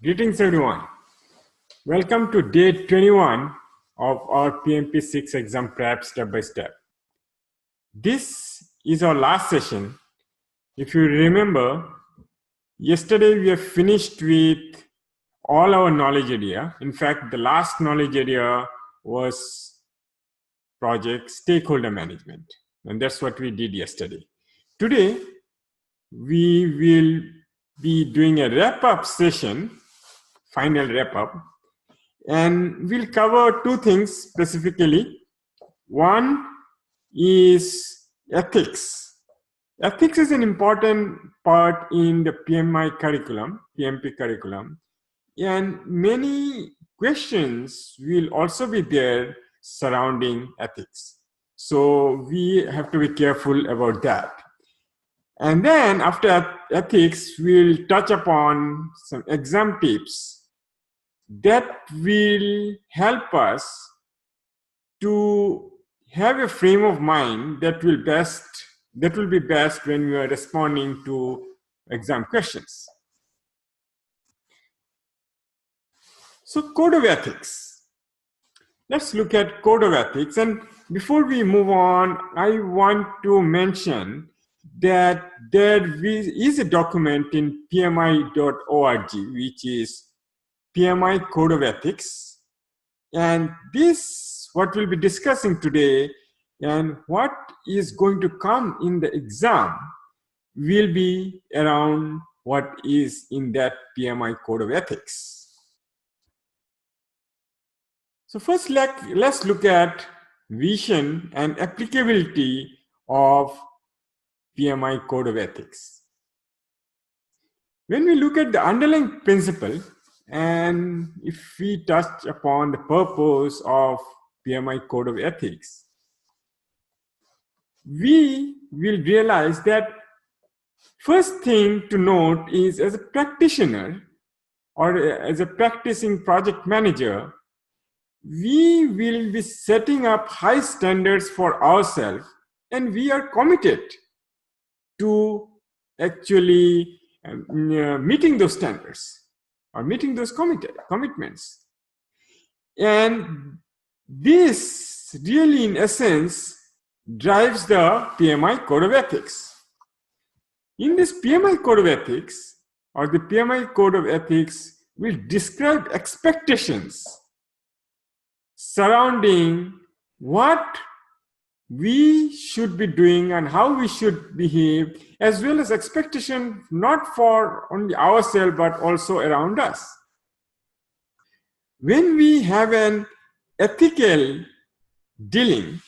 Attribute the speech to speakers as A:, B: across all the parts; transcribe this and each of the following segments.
A: Greetings everyone. Welcome to day 21 of our PMP6 exam prep step by step. This is our last session. If you remember, yesterday we have finished with all our knowledge area. In fact, the last knowledge area was project stakeholder management. And that's what we did yesterday. Today, we will be doing a wrap-up session, final wrap-up. And we'll cover two things specifically. One is ethics. Ethics is an important part in the PMI curriculum, PMP curriculum. And many questions will also be there surrounding ethics. So we have to be careful about that. And then after ethics, we'll touch upon some exam tips that will help us to have a frame of mind that will be best when we are responding to exam questions. So code of ethics. Let's look at code of ethics. And before we move on, I want to mention that there is a document in pmi.org, which is PMI Code of Ethics. And this, what we'll be discussing today and what is going to come in the exam will be around what is in that PMI Code of Ethics. So first, let's look at vision and applicability of PMI Code of Ethics. When we look at the underlying principle, and if we touch upon the purpose of PMI Code of Ethics, we will realize that first thing to note is, as a practitioner or as a practicing project manager, we will be setting up high standards for ourselves, and we are committed to actually meeting those standards or meeting those commitments. And this really, in essence, drives the PMI Code of Ethics. In this PMI Code of Ethics, or the PMI Code of Ethics will describe expectations surrounding what we should be doing and how we should behave, as well as expectation not for only ourselves but also around us. When we have an ethical dealing,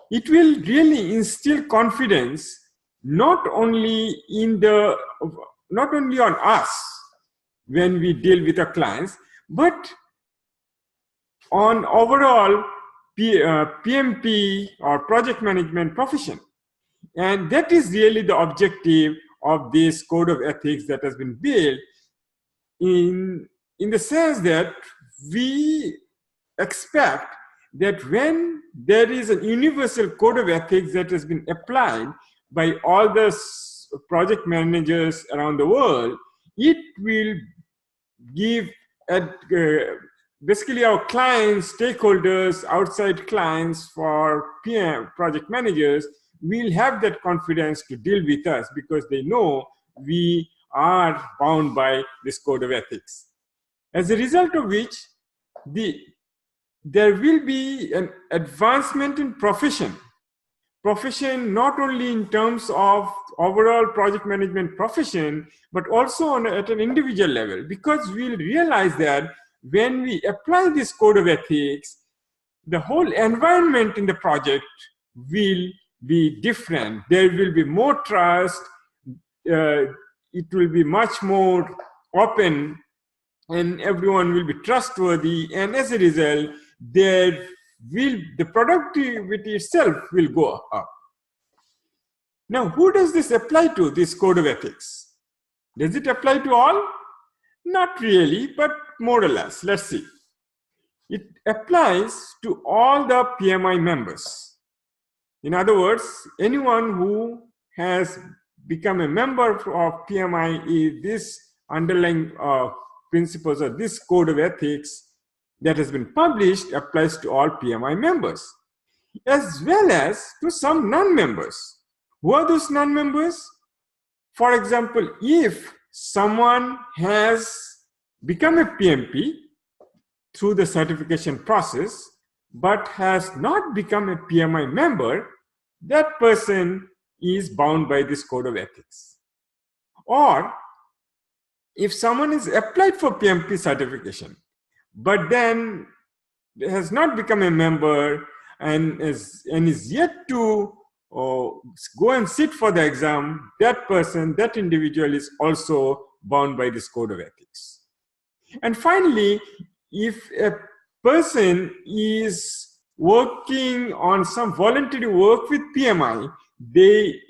A: it will really instill confidence not only on us when we deal with our clients, but on overall PMP or project management profession. And that is really the objective of this code of ethics that has been built in the sense that we expect that when there is a universal code of ethics that has been applied by all the project managers around the world, it will give basically our clients, stakeholders, outside clients for PM project managers will have that confidence to deal with us because they know we are bound by this code of ethics. As a result of which, there will be an advancement in profession not only in terms of overall project management profession, but also at an individual level, because we'll realize that when we apply this code of ethics, the whole environment in the project will be different. There will be more trust, it will be much more open, and everyone will be trustworthy, and as a result, the productivity itself will go up. Now, who does this apply to, this code of ethics? Does it apply to all? Not really, but more or less. Let's see. It applies to all the PMI members. In other words, anyone who has become a member of PMI, this underlying principles or this code of ethics that has been published applies to all PMI members, as well as to some non-members. Who are those non-members? For example, if someone has become a PMP through the certification process, but has not become a PMI member, that person is bound by this code of ethics. Or if someone is applied for PMP certification, but then has not become a member and is yet to go and sit for the exam, that person, that individual is also bound by this code of ethics. And finally, if a person is working on some voluntary work with PMI,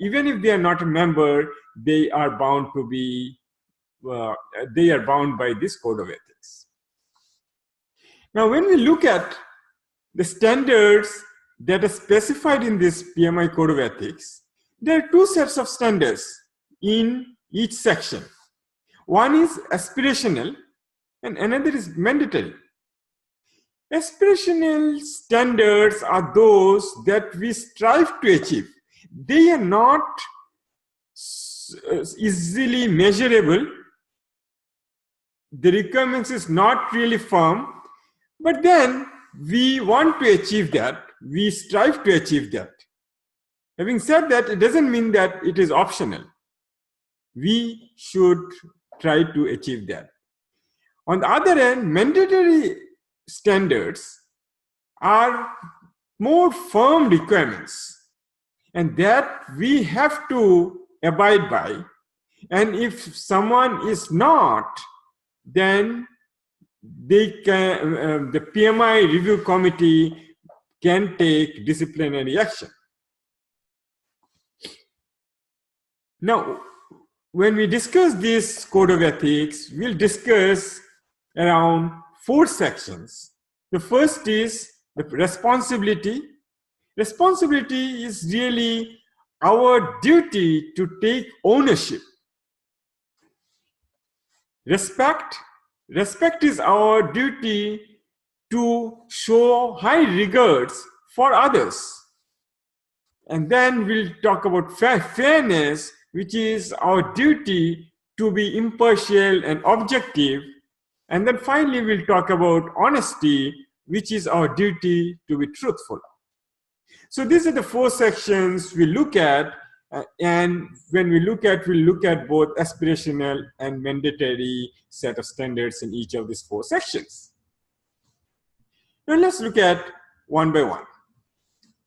A: even if they are not a member, they are bound to be they are bound by this code of ethics. Now, when we look at the standards that are specified in this PMI code of ethics, there are two sets of standards in each section. One is aspirational and another is mandatory. Aspirational standards are those that we strive to achieve. They are not easily measurable. The requirements is not really firm, but then we want to achieve that. We strive to achieve that. Having said that, it doesn't mean that it is optional. We should try to achieve that. On the other hand, mandatory standards are more firm requirements, and that we have to abide by. And if someone is not, then they can, the PMI review committee can take disciplinary action. Now, when we discuss this code of ethics, we'll discuss around 4 sections. The first is the responsibility. Responsibility is really our duty to take ownership. Respect is our duty to show high regards for others. And then we'll talk about fairness, which is our duty to be impartial and objective. And then finally, we'll talk about honesty, which is our duty to be truthful. So these are the 4 sections we look at. And when we look at, we'll look at both aspirational and mandatory set of standards in each of these 4 sections. Now let's look at one by one.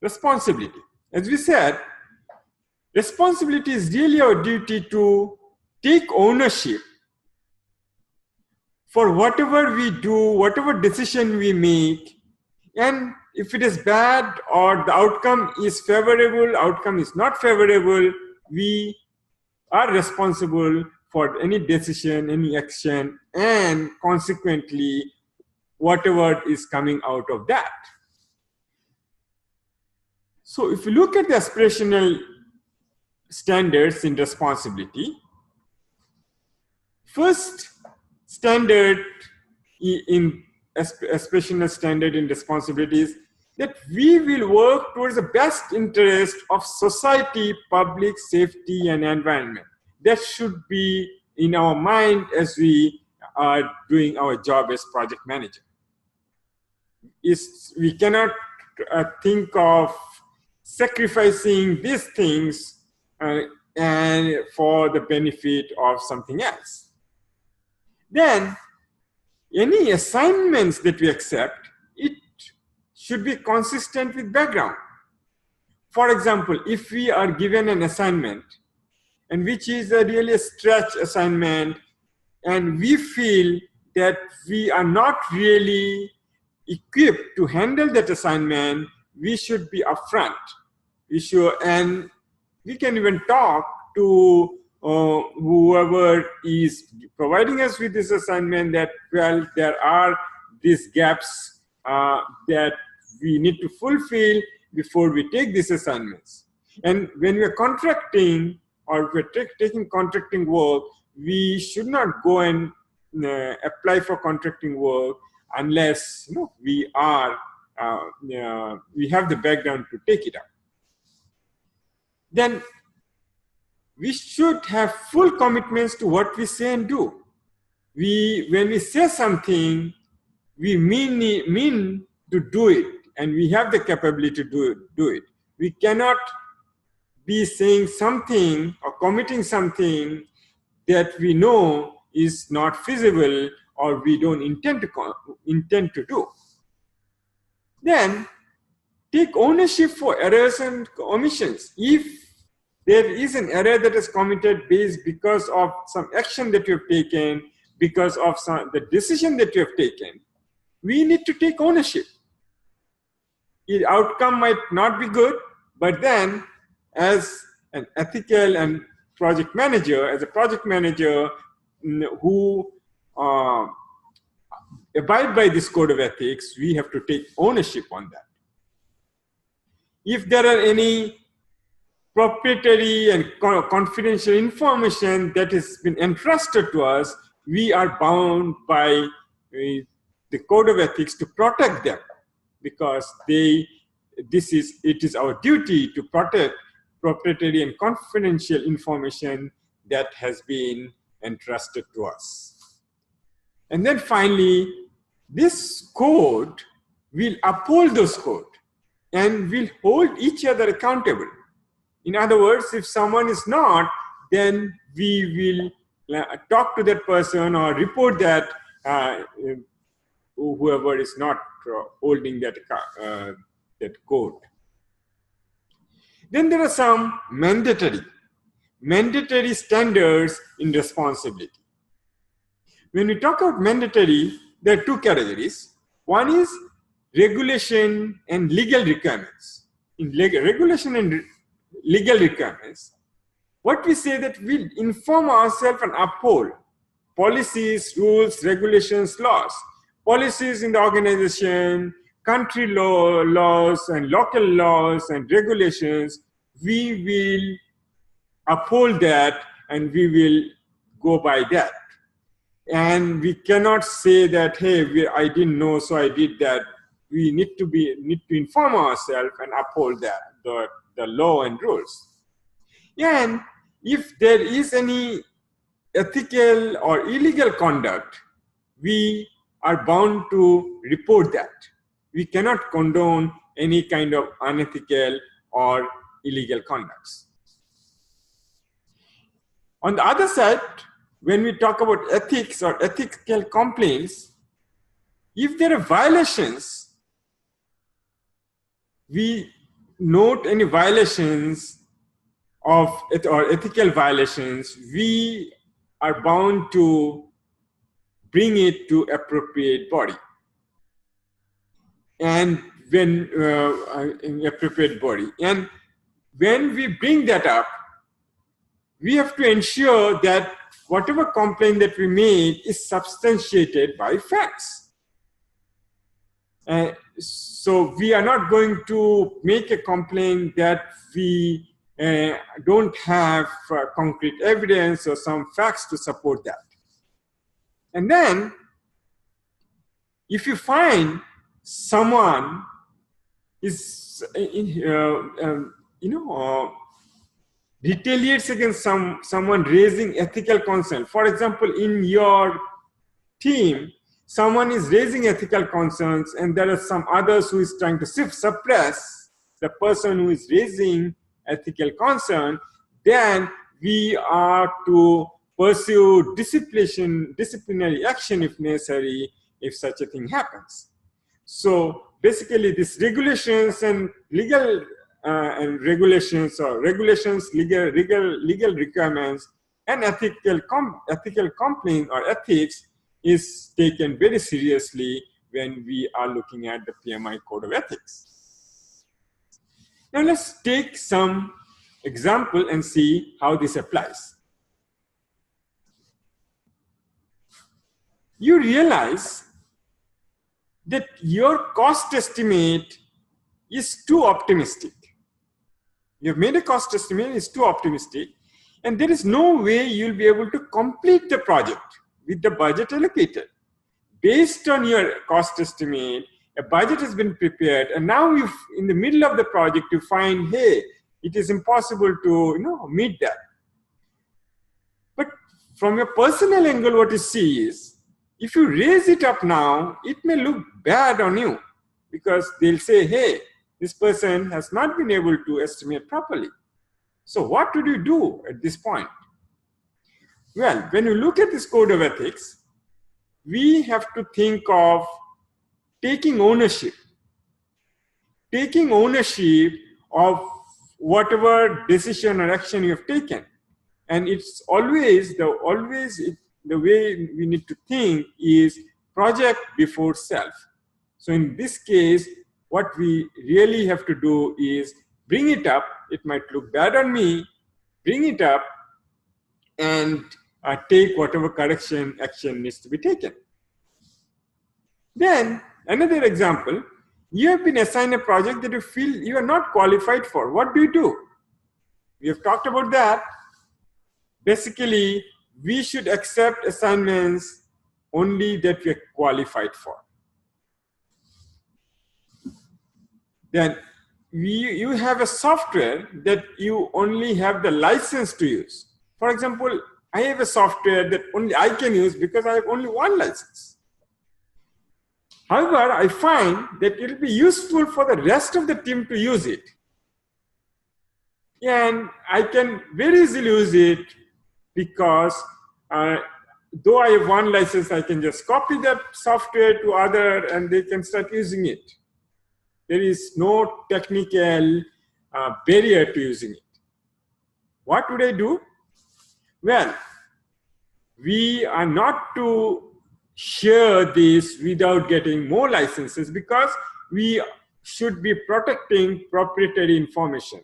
A: Responsibility. As we said, responsibility is really our duty to take ownership for whatever we do, whatever decision we make, and if it is bad or the outcome is favorable, outcome is not favorable, we are responsible for any decision, any action, and consequently, whatever is coming out of that. So if you look at the aspirational standards in responsibility, first standard in aspirational standard in responsibility is that we will work towards the best interest of society, public safety, and environment. That should be in our mind as we are doing our job as project manager. We cannot think of sacrificing these things and for the benefit of something else. Then, any assignments that we accept, it should be consistent with background. For example, if we are given an assignment, and which is a really stretch assignment, and we feel that we are not really equipped to handle that assignment, we should be upfront. And we can even talk to whoever is providing us with this assignment that, well, there are these gaps that we need to fulfill before we take these assignments. And when we are contracting or we're taking contracting work, we should not go and apply for contracting work unless we are we have the background to take it up. Then we should have full commitments to what we say and do. When we say something, we mean to do it, and we have the capability to do it. We cannot be saying something or committing something that we know is not feasible or we don't intend to do. Then take ownership for errors and omissions. If there is an error that is committed because of some action that you have taken, because of the decision that you have taken, we need to take ownership. The outcome might not be good, but then as an ethical and project manager, who abide by this code of ethics, we have to take ownership on that. If there are any proprietary and confidential information that has been entrusted to us, we are bound by the code of ethics to protect them, because it is our duty to protect proprietary and confidential information that has been entrusted to us. And then finally, this code will uphold those code and will hold each other accountable. In other words, if someone is not, then we will talk to that person or report that whoever is not holding that code. Then there are some mandatory standards in responsibility. When we talk about mandatory, there are two categories. One is regulation and legal requirements. In regulation and legal requirements, what we say that we'll inform ourselves and uphold policies, rules, regulations, laws. Policies in the organization, country laws and local laws and regulations, we will uphold that and we will go by that. And we cannot say that, hey, I didn't know, so I did that. We need to inform ourselves and uphold that, the law and rules. And if there is any ethical or illegal conduct, we are bound to report that. We cannot condone any kind of unethical or illegal conducts. On the other side, when we talk about ethics or ethical complaints, if there are violations, we note any violations or ethical violations, we are bound to bring it to appropriate body. And when appropriate body, and when we bring that up, we have to ensure that whatever complaint that we made is substantiated by facts. So we are not going to make a complaint that we don't have concrete evidence or some facts to support that. And then, if you find someone is retaliates against someone raising ethical concern. For example, in your team, someone is raising ethical concerns and there are some others who is trying to suppress the person who is raising ethical concern, then we are to pursue disciplinary action if necessary, if such a thing happens. So basically, these regulations and legal regulations, legal requirements, and ethical complaint or ethics is taken very seriously when we are looking at the PMI Code of Ethics. Now let's take some example and see how this applies. You realize that your cost estimate is too optimistic. You've made a cost estimate, it's too optimistic, and there is no way you'll be able to complete the project. with the budget allocated. Based on your cost estimate, a budget has been prepared, and now you, in the middle of the project, you find, hey, it is impossible to meet that. But from your personal angle, what you see is, if you raise it up now, it may look bad on you because they'll say, hey, this person has not been able to estimate properly. So what would you do at this point? Well, when you look at this code of ethics, we have to think of taking ownership of whatever decision or action you have taken. And it's always the way we need to think is project before self. So in this case, what we really have to do is bring it up. It might look bad on me, bring it up, and take whatever correction action needs to be taken. Then another example, you have been assigned a project that you feel you are not qualified for. What do? We have talked about that. Basically, we should accept assignments only that we are qualified for. Then you have a software that you only have the license to use. For example, I have a software that only I can use because I have only one license. However, I find that it will be useful for the rest of the team to use it. And I can very easily use it because though I have one license, I can just copy that software to other and they can start using it. There is no technical barrier to using it. What would I do? Well, we are not to share this without getting more licenses because we should be protecting proprietary information.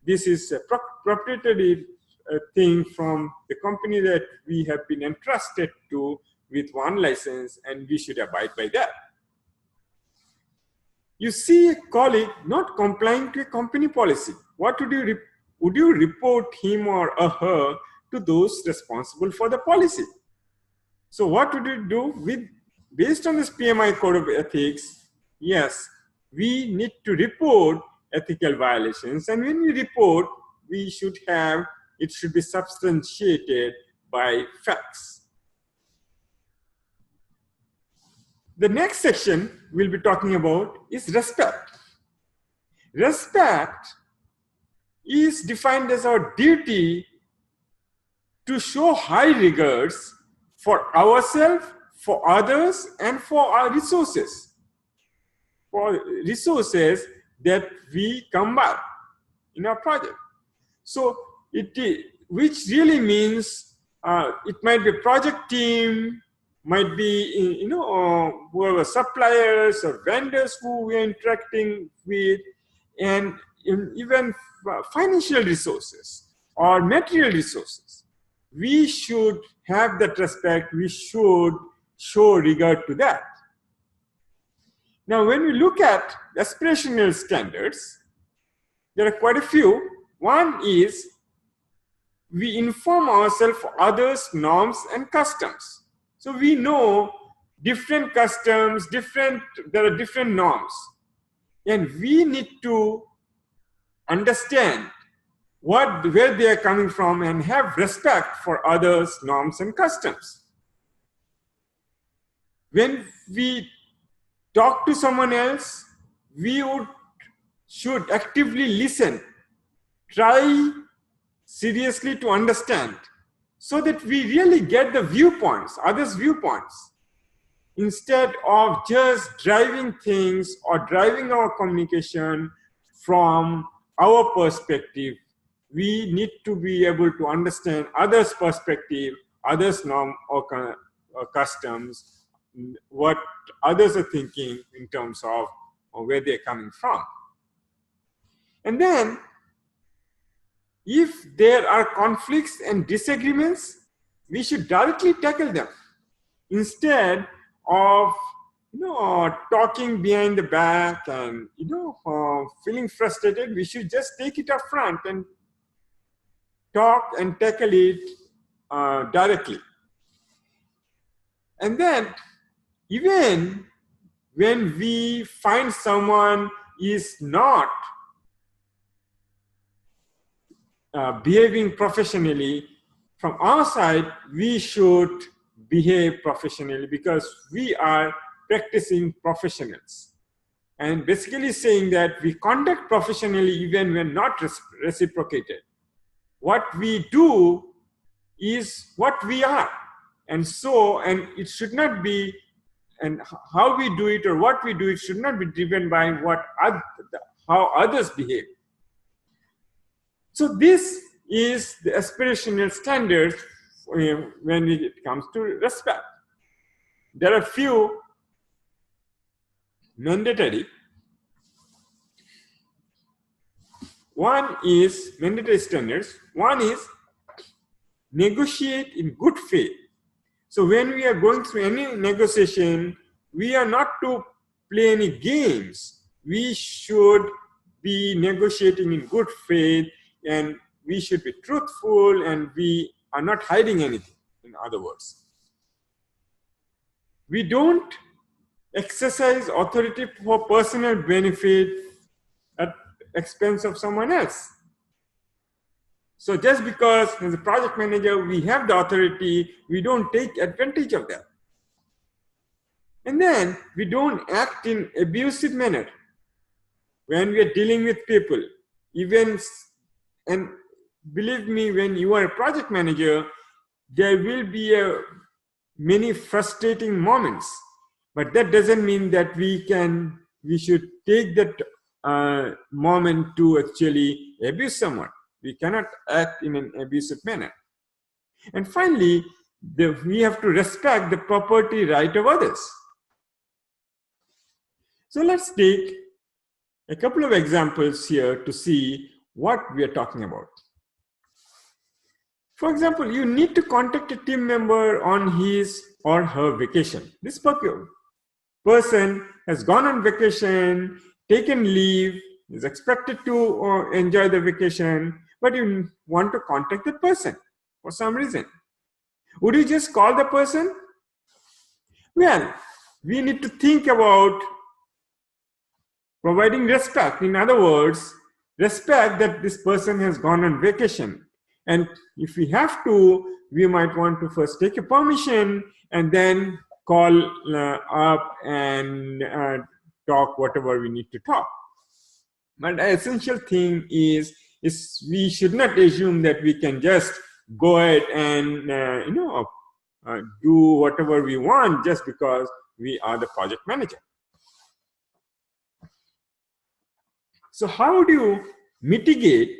A: This is a proprietary thing from the company that we have been entrusted to with one license, and we should abide by that. You see a colleague not complying to a company policy. What would you would you report him or her to those responsible for the policy? So what would you do based on this PMI code of ethics? Yes, we need to report ethical violations, and when we report, it should be substantiated by facts. The next section we'll be talking about is respect. Respect is defined as our duty to show high regards for ourselves, for others, and for our resources. For resources that we come by in our project. So which really means it might be a project team, might be whoever suppliers or vendors who we are interacting with, and even financial resources or material resources. We should have that respect. We should show regard to that. Now, when we look at aspirational standards, there are quite a few. One is we inform ourselves of others' norms and customs. So we know different customs, there are different norms. And we need to understand where they are coming from and have respect for others' norms and customs. When we talk to someone else, we should actively listen, try seriously to understand, so that we really get the viewpoints, others' viewpoints, instead of just driving things or driving our communication from our perspective. We need to be able to understand others' perspective, others' norm or customs, what others are thinking in terms of where they're coming from. And then, if there are conflicts and disagreements, we should directly tackle them instead of talking behind the back and feeling frustrated. We should just take it up front and talk and tackle it directly. And then even when we find someone is not behaving professionally, from our side, we should behave professionally because we are practicing professionals. And basically saying that we conduct professionally even when not reciprocated. What we do is what we are. And it should not be, and how we do it or what we do, it should not be driven by how others behave. So this is the aspirational standards when it comes to respect. There are few mandatory. One is mandatory standards. One is negotiate in good faith. So when we are going through any negotiation, we are not to play any games. We should be negotiating in good faith, and we should be truthful, and we are not hiding anything, in other words. We don't exercise authority for personal benefit at expense of someone else. So just because as a project manager we have the authority, we don't take advantage of that. And then we don't act in abusive manner when we are dealing with people. And believe me, when you are a project manager, there will be many frustrating moments. But that doesn't mean that we should take that moment to actually abuse someone. We cannot act in an abusive manner. And finally, we have to respect the property right of others. So let's take a couple of examples here to see what we are talking about. For example, you need to contact a team member on his or her vacation. This person has gone on vacation, taken leave, is expected to enjoy the vacation, but you want to contact the person for some reason. Would you just call the person? Well, we need to think about providing respect. In other words, respect that this person has gone on vacation. And if we have to, we might want to first take a permission and then call up and talk whatever we need to talk. But the essential thing is we should not assume that we can just go ahead and do whatever we want just because we are the project manager. So how do you mitigate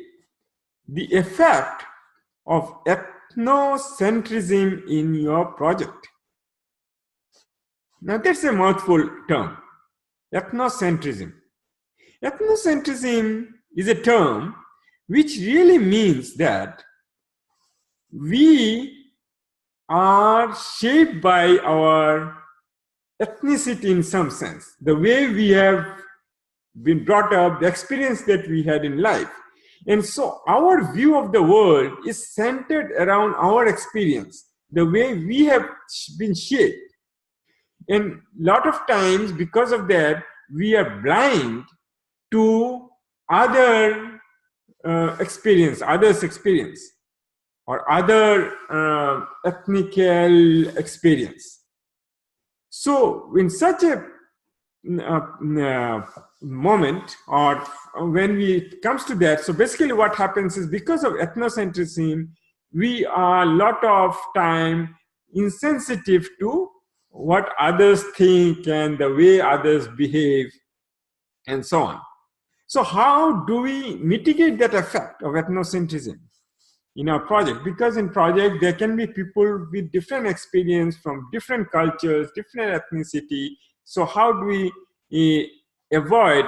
A: the effect of ethnocentrism in your project? Now that's a mouthful term, ethnocentrism. Ethnocentrism is a term which really means that we are shaped by our ethnicity in some sense, the way we have been brought up, the experience that we had in life. And so our view of the world is centered around our experience, the way we have been shaped. And a lot of times, because of that, we are blind to others' experience, or other ethnical experience. So in such a moment, or when it comes to that, so basically what happens is because of ethnocentrism, we are a lot of time insensitive to what others think and the way others behave and so on. So how do we mitigate that effect of ethnocentrism in our project? Because in project there can be people with different experience from different cultures, different ethnicity. So how do we avoid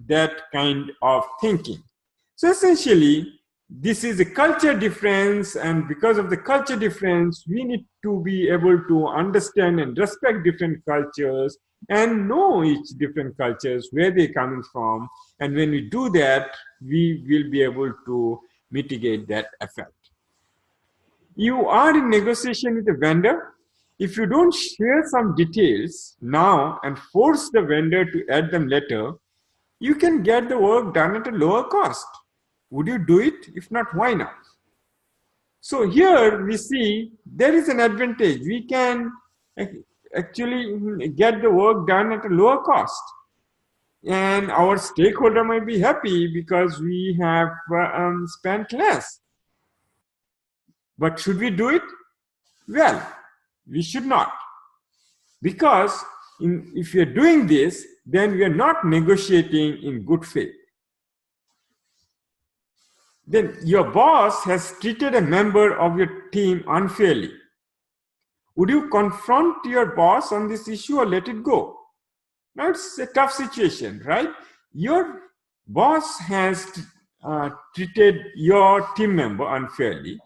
A: that kind of thinking? So essentially, this is a culture difference, and because of the culture difference, we need to be able to understand and respect different cultures and know each different cultures, where they're coming from. And when we do that, we will be able to mitigate that effect. You are in negotiation with a vendor, if you don't share some details now and force the vendor to add them later, you can get the work done at a lower cost. Would you do it? If not, why not? So here we see there is an advantage. We can actually get the work done at a lower cost. And our stakeholder might be happy because we have spent less. But should we do it? Well, we should not. Because if we are doing this, then we are not negotiating in good faith. Then your boss has treated a member of your team unfairly. Would you confront your boss on this issue or let it go? Now it's a tough situation, right? Your boss has treated your team member unfairly,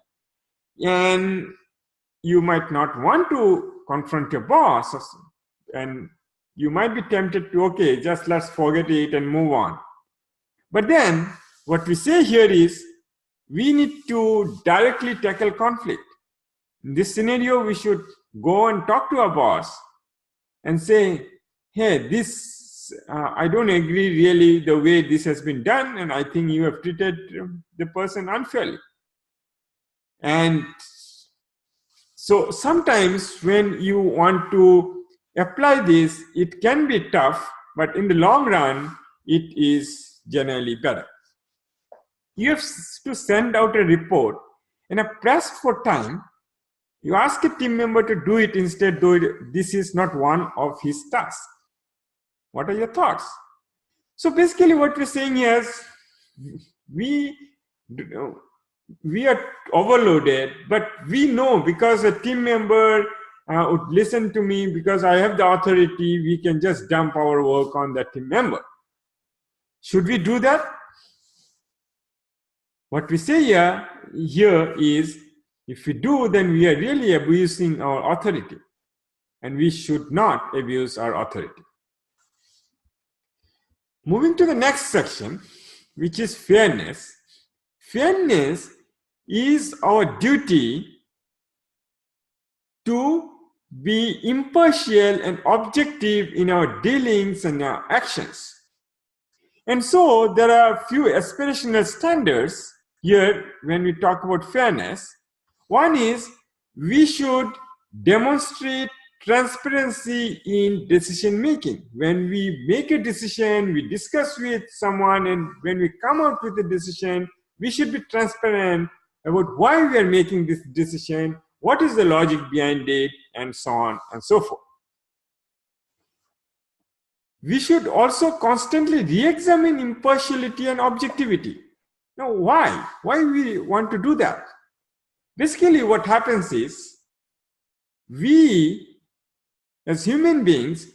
A: and you might not want to confront your boss, and you might be tempted to, okay, just let's forget it and move on. But then what we say here is we need to directly tackle conflict. In this scenario, we should go and talk to our boss and say, hey, this, I don't agree really the way this has been done, and I think you have treated the person unfairly. And so sometimes when you want to apply this, it can be tough, but in the long run, it is generally better. You have to send out a report and are pressed for time. You ask a team member to do it instead, though this is not one of his tasks. What are your thoughts? So basically what we're saying is we are overloaded, but we know because a team member would listen to me, because I have the authority, we can just dump our work on that team member. Should we do that? What we say here is, if we do, then we are really abusing our authority, and we should not abuse our authority. Moving to the next section, which is fairness. Fairness is our duty to be impartial and objective in our dealings and our actions. And so there are a few aspirational standards here when we talk about fairness. One is we should demonstrate transparency in decision making. When we make a decision, we discuss with someone, and when we come out with a decision, we should be transparent about why we are making this decision, what is the logic behind it, and so on and so forth. We should also constantly re-examine impartiality and objectivity. Now, why? Why we want to do that? Basically, what happens is, we, as human beings,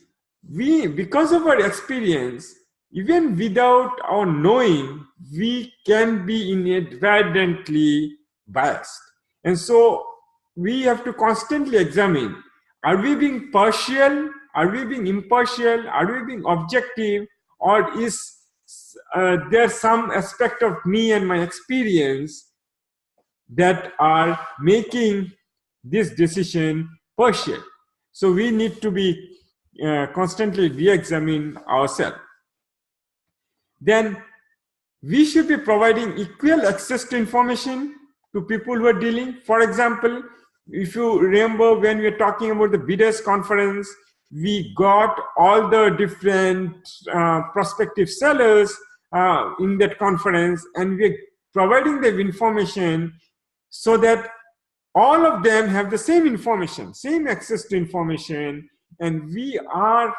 A: because of our experience, even without our knowing, we can be inadvertently biased. And so we have to constantly examine, are we being partial? Are we being impartial? Are we being objective? Or is there some aspect of me and my experience that are making this decision partial? So we need to be constantly re-examine ourselves. Then we should be providing equal access to information to people who are dealing. For example, if you remember when we were talking about the bidders conference, we got all the different prospective sellers in that conference, and we're providing them information so that all of them have the same information, same access to information, and we are,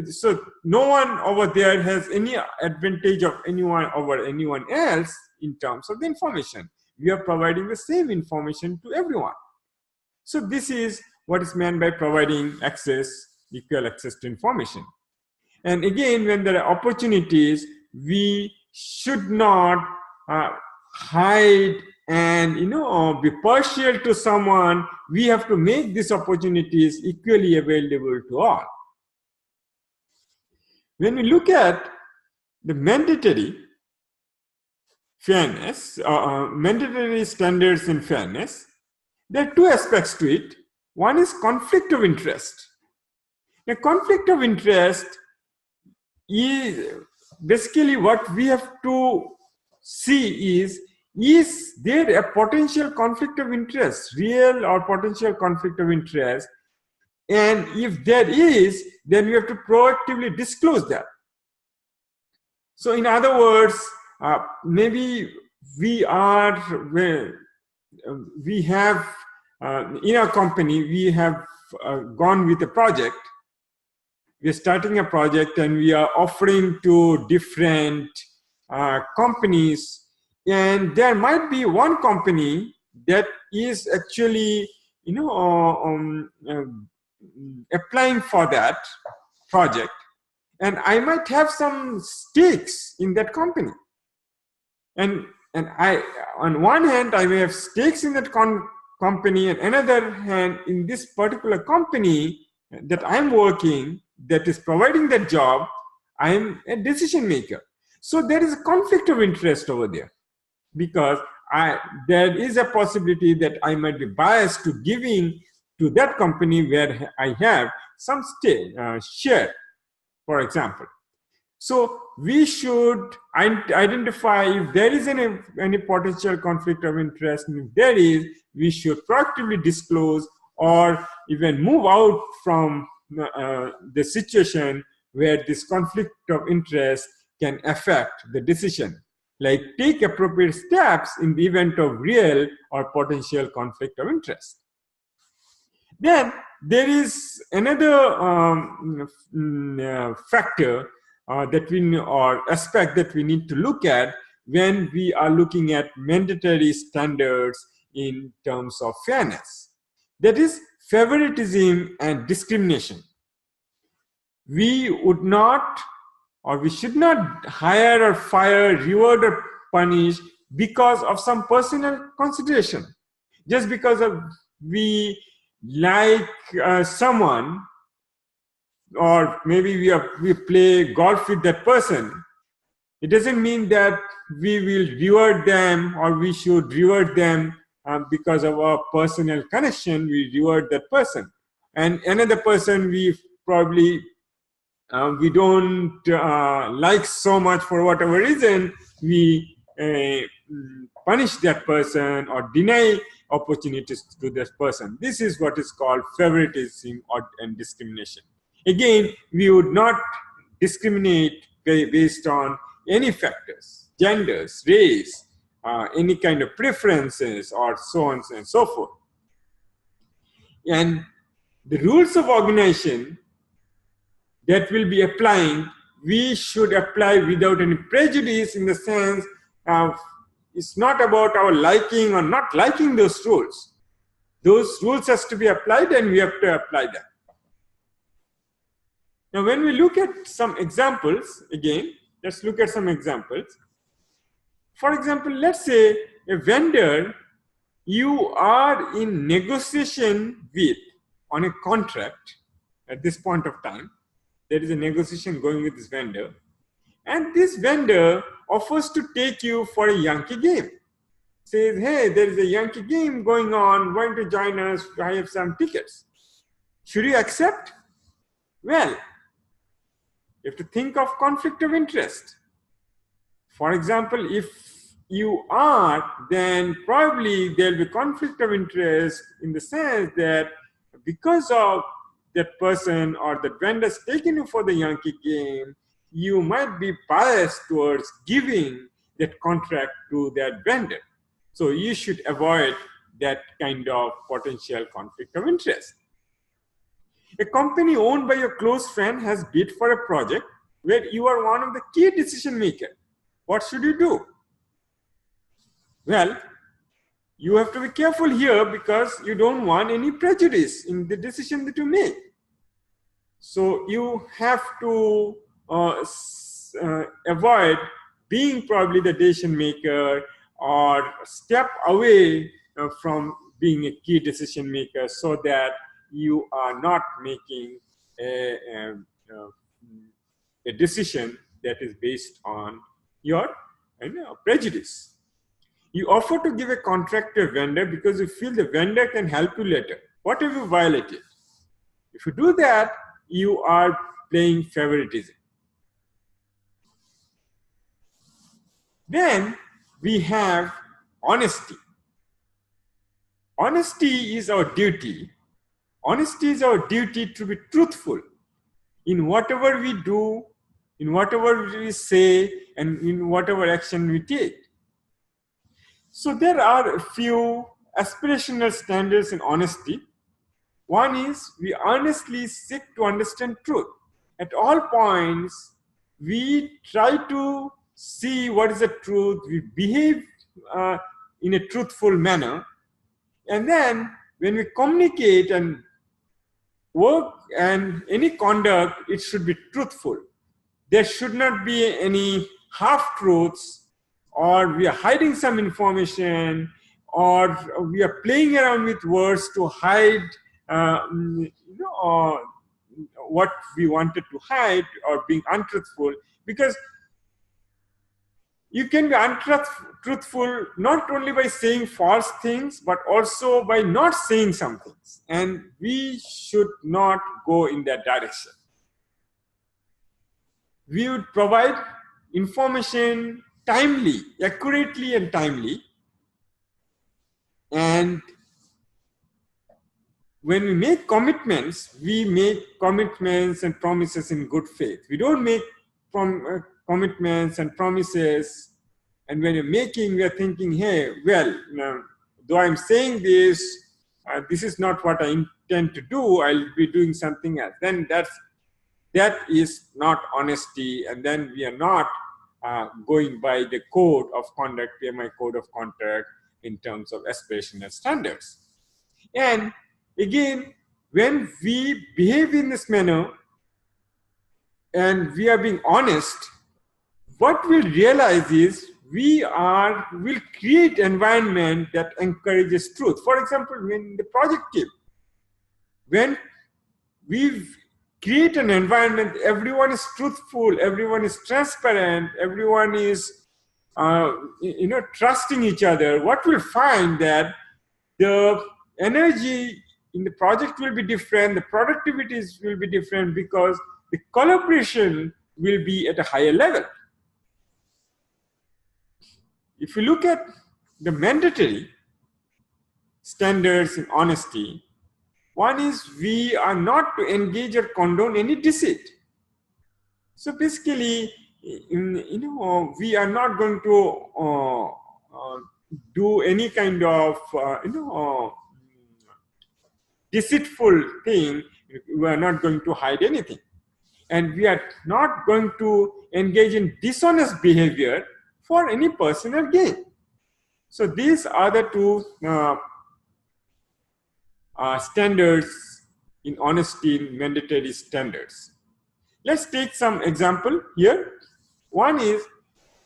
A: so no one over there has any advantage of anyone over anyone else in terms of the information. We are providing the same information to everyone. So this is what is meant by providing equal access to information. And again, when there are opportunities, we should not hide and be partial to someone. We have to make these opportunities equally available to all. When we look at the mandatory fairness, mandatory standards in fairness, there are two aspects to it. One is conflict of interest. A conflict of interest is basically what we have to see is there a potential conflict of interest, real or potential conflict of interest? And if there is, then we have to proactively disclose that. So in other words, maybe we have in our company, we have gone with a project. We're starting a project and we are offering to different companies, and there might be one company that is actually applying for that project, and I might have some stakes in that company, and I, on one hand, I may have stakes in that company, and another hand, in this particular company that I'm working, that is providing that job, I'm a decision maker. So there is a conflict of interest over there, because there is a possibility that I might be biased to giving to that company where I have some share, for example. So we should identify if there is any potential conflict of interest, and if there is, we should proactively disclose or even move out from the situation where this conflict of interest can affect the decision, like take appropriate steps in the event of real or potential conflict of interest. Then there is another factor or aspect that we need to look at when we are looking at mandatory standards in terms of fairness. That is favoritism and discrimination. We would not, or we should not hire or fire, reward or punish because of some personal consideration. Just because of we like someone, or maybe we play golf with that person, it doesn't mean that we will reward them or we should reward them because of our personal connection. We reward that person, and another person we probably we don't like so much, for whatever reason, we punish that person or deny opportunities to that person. This is what is called favoritism and discrimination. Again, we would not discriminate based on any factors, genders, race, any kind of preferences, or so on and so forth. And the rules of organization that will be applying, we should apply without any prejudice, in the sense of it's not about our liking or not liking those rules. Those rules has to be applied, and we have to apply them. Now, when we look at some examples, again, let's look at some examples. For example, let's say a vendor you are in negotiation with on a contract at this point of time. There is a negotiation going with this vendor, and this vendor offers to take you for a Yankee game. Says, hey, there is a Yankee game going on, why don't you join us? I have some tickets. Should you accept? Well, you have to think of conflict of interest. For example, if you are, then probably there will be conflict of interest in the sense that because of that person or that vendor's taking you for the Yankee game, you might be biased towards giving that contract to that vendor. So you should avoid that kind of potential conflict of interest. A company owned by a close friend has bid for a project where you are one of the key decision makers. What should you do? Well, you have to be careful here because you don't want any prejudice in the decision that you make. So you have to avoid being probably the decision maker, or step away from being a key decision maker, so that you are not making a decision that is based on your prejudice. You offer to give a contract to a vendor because you feel the vendor can help you later. What have you violated? If you do that, you are playing favoritism. Then we have honesty. Honesty is our duty. Honesty is our duty to be truthful in whatever we do, in whatever we say, and in whatever action we take. So there are a few aspirational standards in honesty. One is we honestly seek to understand truth. At all points, we try to see what is the truth. We behave in a truthful manner. And then when we communicate and work and any conduct, it should be truthful. There should not be any half-truths, or we are hiding some information, or we are playing around with words to hide what we wanted to hide, or being untruthful. Because you can be untruthful not only by saying false things, but also by not saying some things. And we should not go in that direction. We would provide information timely, accurately and timely. And when we make commitments and promises in good faith. We don't make commitments and promises, and when we are thinking, hey, well, though I'm saying this, this is not what I intend to do, I'll be doing something else. Then that is not honesty, and then we are not going by the code of conduct, PMI code of conduct, in terms of aspirational standards. And again, when we behave in this manner and we are being honest, what we'll realize is will create environment that encourages truth. For example, when the project came, when we create an environment, everyone is truthful, everyone is transparent, everyone is trusting each other, what we'll find that the energy in the project will be different, the productivities will be different, because the collaboration will be at a higher level. If you look at the mandatory standards in honesty, one is we are not to engage or condone any deceit. So basically, we are not going to do any kind of deceitful thing. We are not going to hide anything, and we are not going to engage in dishonest behavior for any personal gain. So these are the two standards in honesty, mandatory standards. Let's take some example here. One is,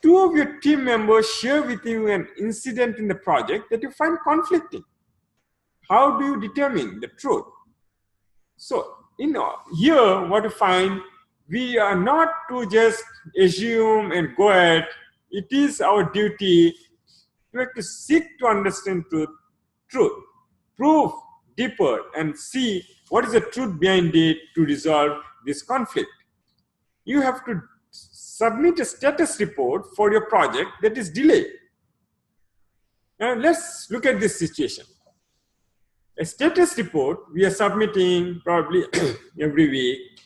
A: two of your team members share with you an incident in the project that you find conflicting. How do you determine the truth? So, here what you find, we are not to just assume and go ahead. It is our duty to seek to understand truth, prove deeper, and see what is the truth behind it to resolve this conflict. You have to submit a status report for your project that is delayed. Now let's look at this situation. A status report we are submitting probably every week,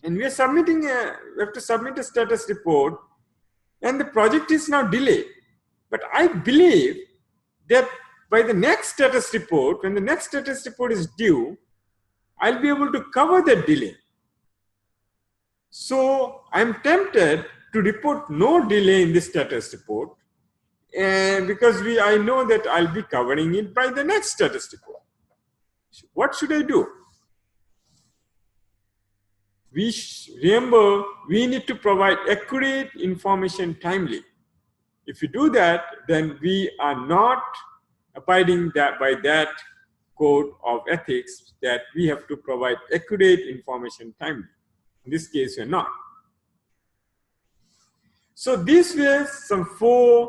A: and we have to submit a status report, and the project is now delayed. But I believe that by the next status report, when the next status report is due, I'll be able to cover that delay. So I'm tempted to report no delay in this status report, and because I know that I'll be covering it by the next status report. What should I do? Remember, we need to provide accurate information timely. If you do that, then we are not abiding by that code of ethics that we have to provide accurate information timely. In this case, we're not. So these were some 4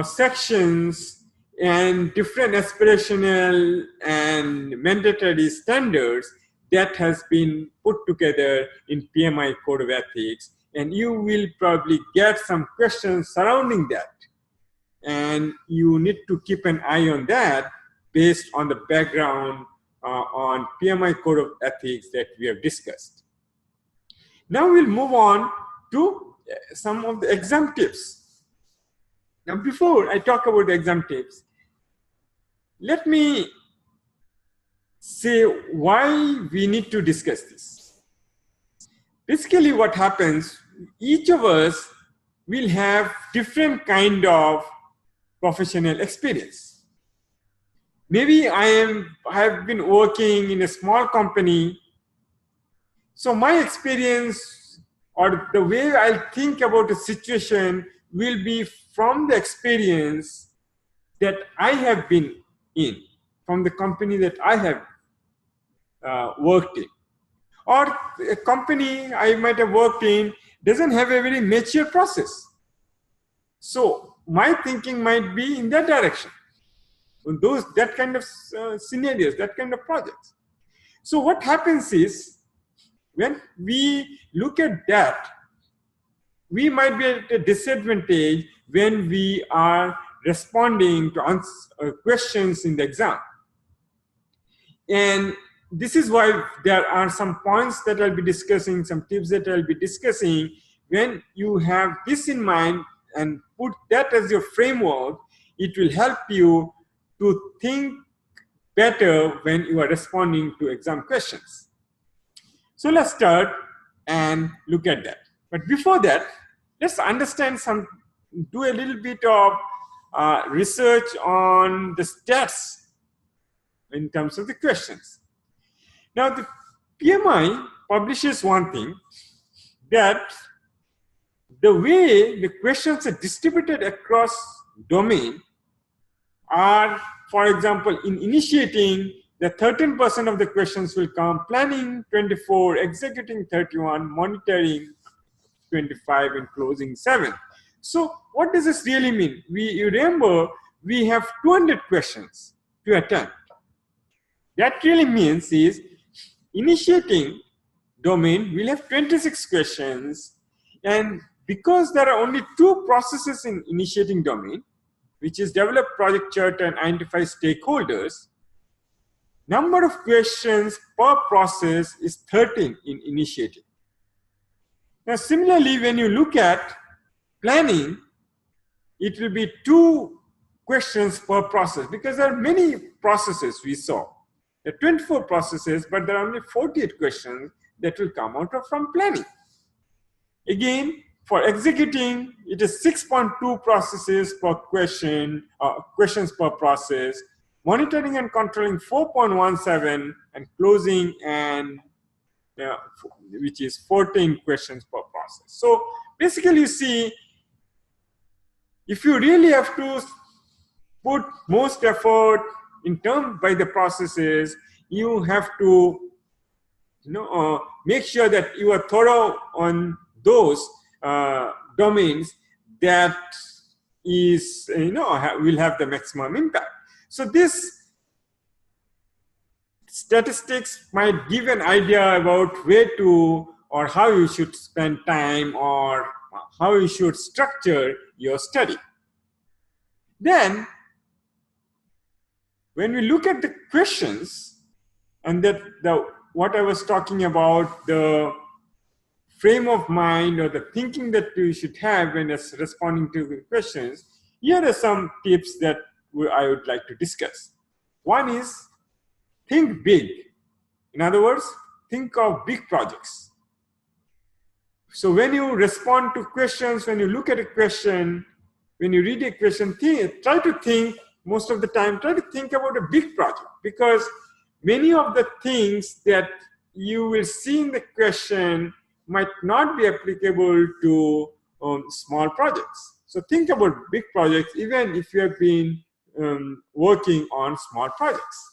A: sections and different aspirational and mandatory standards that has been put together in PMI Code of Ethics, and you will probably get some questions surrounding that. And you need to keep an eye on that based on the background on PMI Code of Ethics that we have discussed. Now we'll move on to some of the exam tips. Now before I talk about the exam tips, let me say why we need to discuss this. Basically what happens, each of us will have different kind of professional experience. Maybe I have been working in a small company, so my experience or the way I'll think about a situation will be from the experience that I have been in, from the company that I have worked in. Or a company I might have worked in doesn't have a very mature process. So my thinking might be in that direction. That kind of scenarios, that kind of projects. So what happens is, when we look at that, we might be at a disadvantage when we are responding to questions in the exam. And this is why there are some points that I'll be discussing, some tips that I'll be discussing. When you have this in mind and put that as your framework, it will help you to think better when you are responding to exam questions. So let's start and look at that. But before that, let's understand do a little bit of research on the stats in terms of the questions. Now the PMI publishes one thing, that the way the questions are distributed across domain are, for example, in initiating, the 13% of the questions will come, planning 24, executing 31, monitoring 25, and closing 7. So what does this really mean? You remember we have 200 questions to attempt. That really means is initiating domain will have 26 questions, and because there are only 2 processes in initiating domain, which is develop project chart and identify stakeholders, number of questions per process is 13 in initiating. Now similarly, when you look at planning, it will be 2 questions per process, because there are many processes we saw. There are 24 processes, but there are only 48 questions that will come out from planning. Again, for executing, it is 6.2 processes per question, questions per process. Monitoring and controlling 4.17, and closing and which is 14 questions per process. So basically, you see, if you really have to put most effort in terms by the processes, you have to make sure that you are thorough on those domains that is will have the maximum impact. So this statistics might give an idea about where to or how you should spend time or how you should structure your study. Then when we look at the questions, and that what I was talking about, the frame of mind or the thinking that you should have when responding to the questions, here are some tips that I would like to discuss. One is, think big. In other words, think of big projects. So when you respond to questions, when you look at a question, when you read a question, try to think, most of the time, try to think about a big project, because many of the things that you will see in the question might not be applicable to small projects. So think about big projects, even if you have been working on small projects.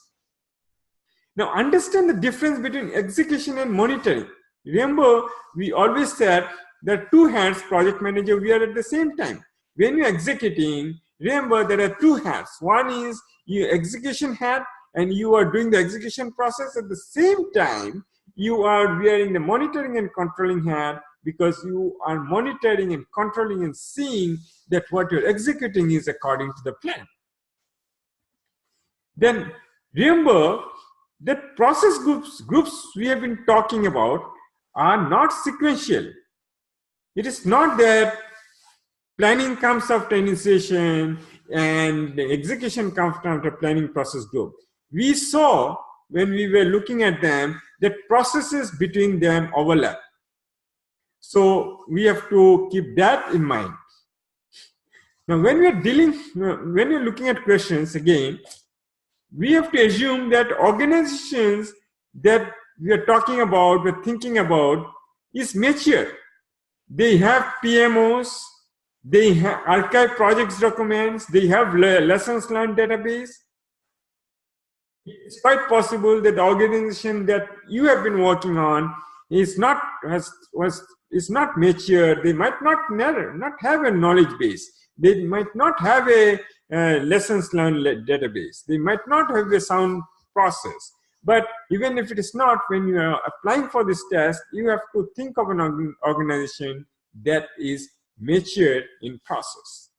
A: Now understand the difference between execution and monitoring. Remember, we always said that 2 hands, project manager, we are at the same time. When you're executing, remember there are two hats. One is your execution hat, and you are doing the execution process. At the same time, you are wearing the monitoring and controlling hat, because you are monitoring and controlling and seeing that what you're executing is according to the plan. Then remember that process groups we have been talking about are not sequential. It is not that planning comes after initiation and the execution comes after planning process group. We saw when we were looking at them that processes between them overlap. So we have to keep that in mind. Now, when we're looking at questions again, we have to assume that organizations that we are talking about, we're thinking about, is mature. They have PMOs, they have archive projects documents, they have lessons learned database. It's quite possible that the organization that you have been working on is not mature. They might not have a knowledge base. They might not have a lessons learned database. They might not have a sound process. But even if it is not, when you are applying for this test, you have to think of an organization that is mature in process.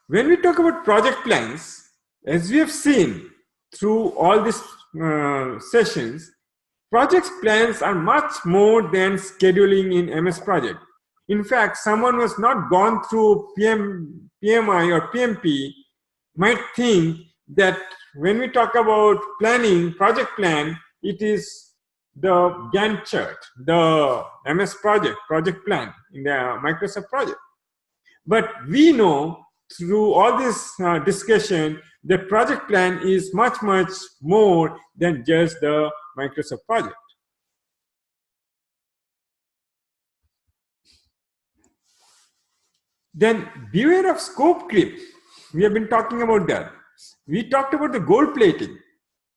A: When we talk about project plans, as we have seen through all these sessions, project plans are much more than scheduling in MS Project. In fact, someone who has not gone through PMI or PMP might think that when we talk about planning, project plan, it is the Gantt chart, the MS Project plan in the Microsoft project. But we know through all this discussion, the project plan is much, much more than just the Microsoft project. Then beware of scope creep. We have been talking about that. We talked about the gold plating.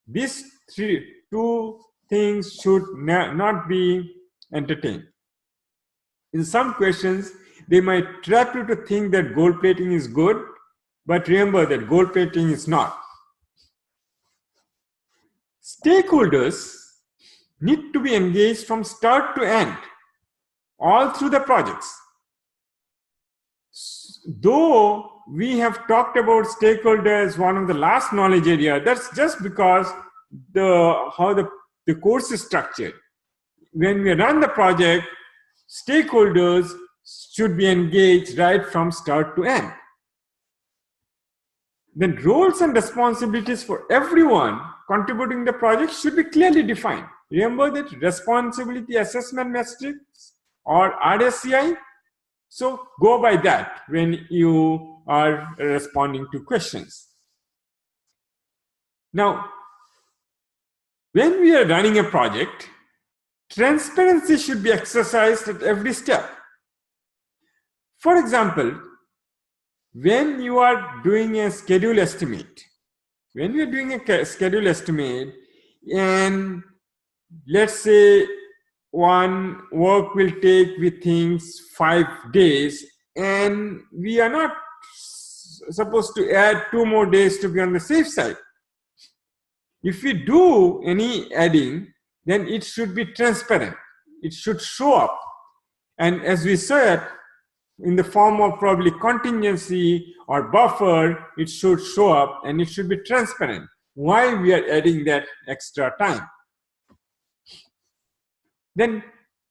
A: These two things should not be entertained. In some questions, they might trap you to think that gold plating is good, but remember that gold plating is not. Stakeholders need to be engaged from start to end, all through the projects. Though we have talked about stakeholders, one of the last knowledge area, that's just because how the course is structured. When we run the project, stakeholders should be engaged right from start to end. Then roles and responsibilities for everyone contributing the project should be clearly defined. Remember that responsibility assessment metrics or RSCI. So go by that when you are responding to questions. Now, when we are running a project, transparency should be exercised at every step. For example, when you are doing a schedule estimate, and let's say one work will take, we think, 5 days, and we are not supposed to add 2 more days to be on the safe side. If we do any adding, then it should be transparent. It should show up. And as we said, in the form of probably contingency or buffer, it should show up and it should be transparent. Why we are adding that extra time? Then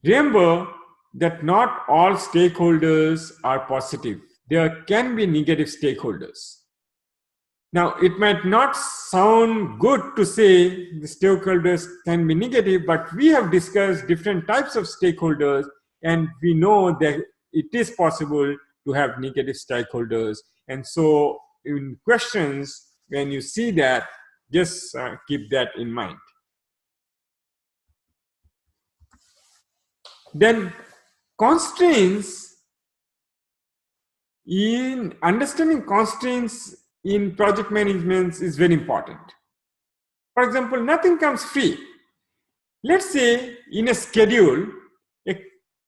A: remember that not all stakeholders are positive. There can be negative stakeholders. Now, it might not sound good to say the stakeholders can be negative, but we have discussed different types of stakeholders, and we know that it is possible to have negative stakeholders. And so in questions, when you see that, just keep that in mind. Then constraints, in understanding constraints in project management is very important. For example, nothing comes free. Let's say in a schedule, a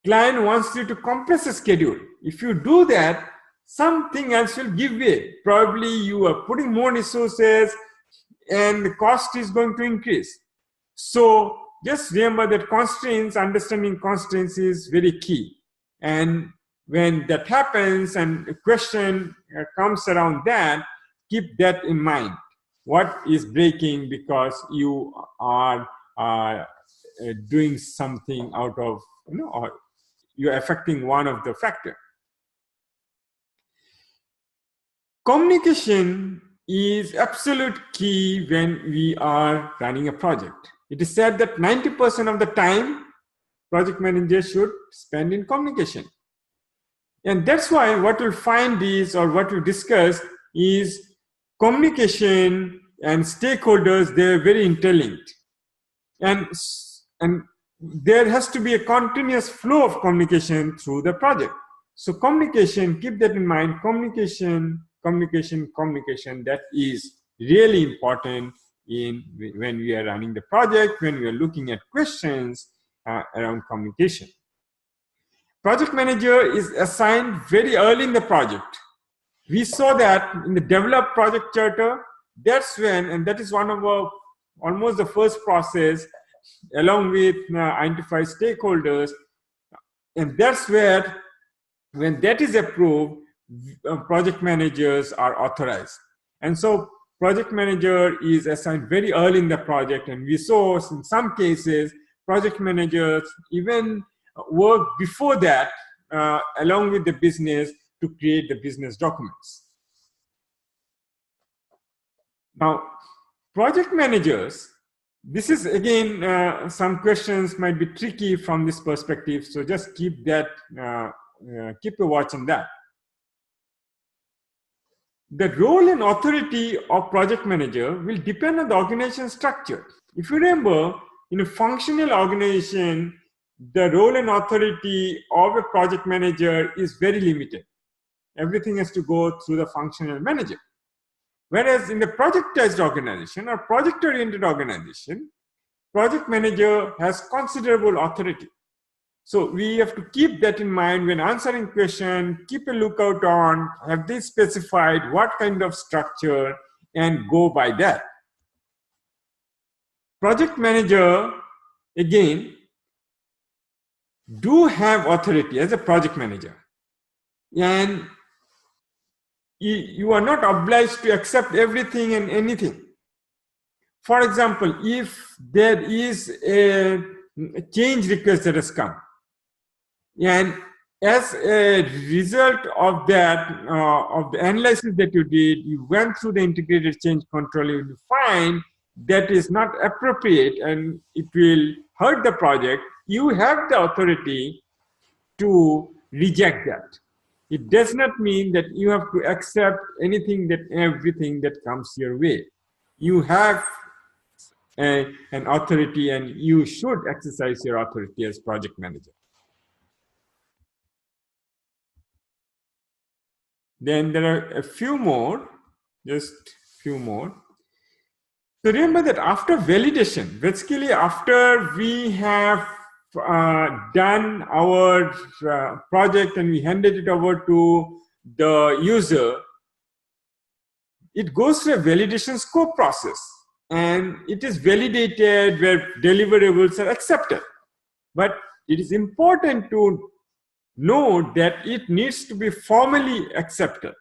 A: client wants you to compress a schedule. If you do that, something else will give way. Probably you are putting more resources and the cost is going to increase. So just remember that constraints, understanding constraints is very key. And when that happens and a question comes around that, keep that in mind. What is breaking because you are doing something out of, or you're affecting one of the factors. Communication is absolute key when we are running a project. It is said that 90% of the time project managers should spend in communication. And that's why what we'll find is, or what we discussed is, communication and stakeholders, they're very interlinked. And there has to be a continuous flow of communication through the project. So communication, keep that in mind, communication, that is really important when we are running the project, when we are looking at questions around communication. Project manager is assigned very early in the project. We saw that in the develop project charter. That's when, and that is one of our almost the first process, along with identify stakeholders, and that's where, when that is approved, project managers are authorized. And so project manager is assigned very early in the project, and we saw in some cases project managers even work before that along with the business to create the business documents. Now, project managers, this is again, some questions might be tricky from this perspective, so just keep that, keep a watch on that. The role and authority of project manager will depend on the organization structure. If you remember, in a functional organization, the role and authority of a project manager is very limited. Everything has to go through the functional manager. Whereas in the projectized organization or project-oriented organization, project manager has considerable authority. So we have to keep that in mind when answering question, keep a lookout on, have they specified what kind of structure, and go by that. Project manager, again, do have authority as a project manager. And you are not obliged to accept everything and anything. For example, if there is a change request that has come, and as a result of that, of the analysis that you did, you went through the integrated change control, you will find that is not appropriate and it will hurt the project, you have the authority to reject that. It does not mean that you have to accept everything that comes your way. You have an authority, and you should exercise your authority as project manager. Then there are a few more, just few more. So remember that after validation, basically after we have done our project and we handed it over to the user, it goes through a validation scope process, and it is validated where deliverables are accepted. But it is important to know that it needs to be formally accepted,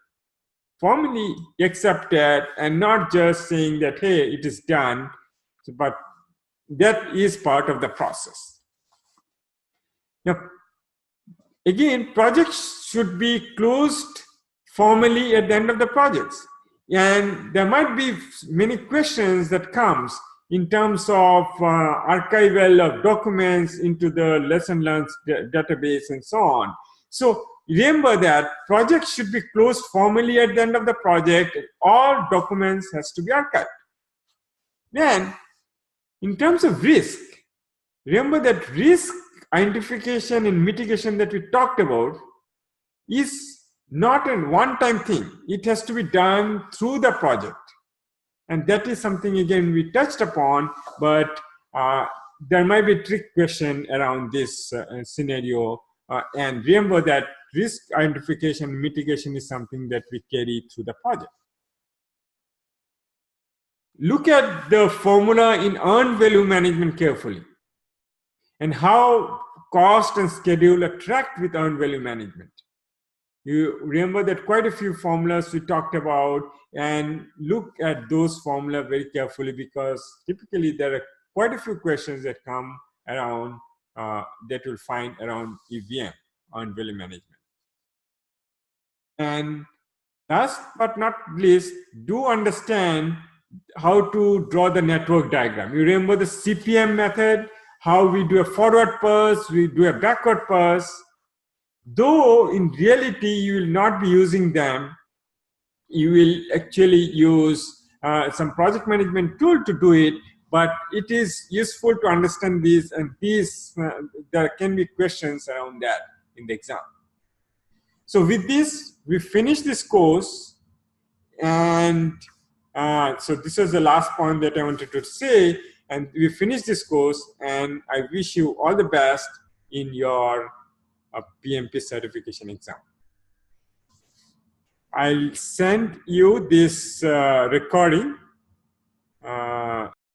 A: and not just saying that, hey, it is done, but that is part of the process. Now, again, projects should be closed formally at the end of the projects. And there might be many questions that comes in terms of archival of documents into the lesson learned database and so on. So remember that projects should be closed formally at the end of the project. All documents has to be archived. Then, in terms of risk, remember that risk identification and mitigation that we talked about is not a one-time thing. It has to be done through the project. And that is something, again, we touched upon, but there might be a trick question around this scenario. And remember that risk identification mitigation is something that we carry through the project. Look at the formula in earned value management carefully and how cost and schedule attract with earned value management. You remember that quite a few formulas we talked about, and look at those formulas very carefully, because typically there are quite a few questions that come around that you'll find around EVM, earned value management. And last but not least, do understand how to draw the network diagram. You remember the CPM method, how we do a forward pass, we do a backward pass. Though in reality you will not be using them, you will actually use some project management tool to do it, but it is useful to understand these, and these there can be questions around that in the exam. So with this, we finish this course, and so this was the last point that I wanted to say, and we finish this course, and I wish you all the best in your PMP certification exam. I'll send you this recording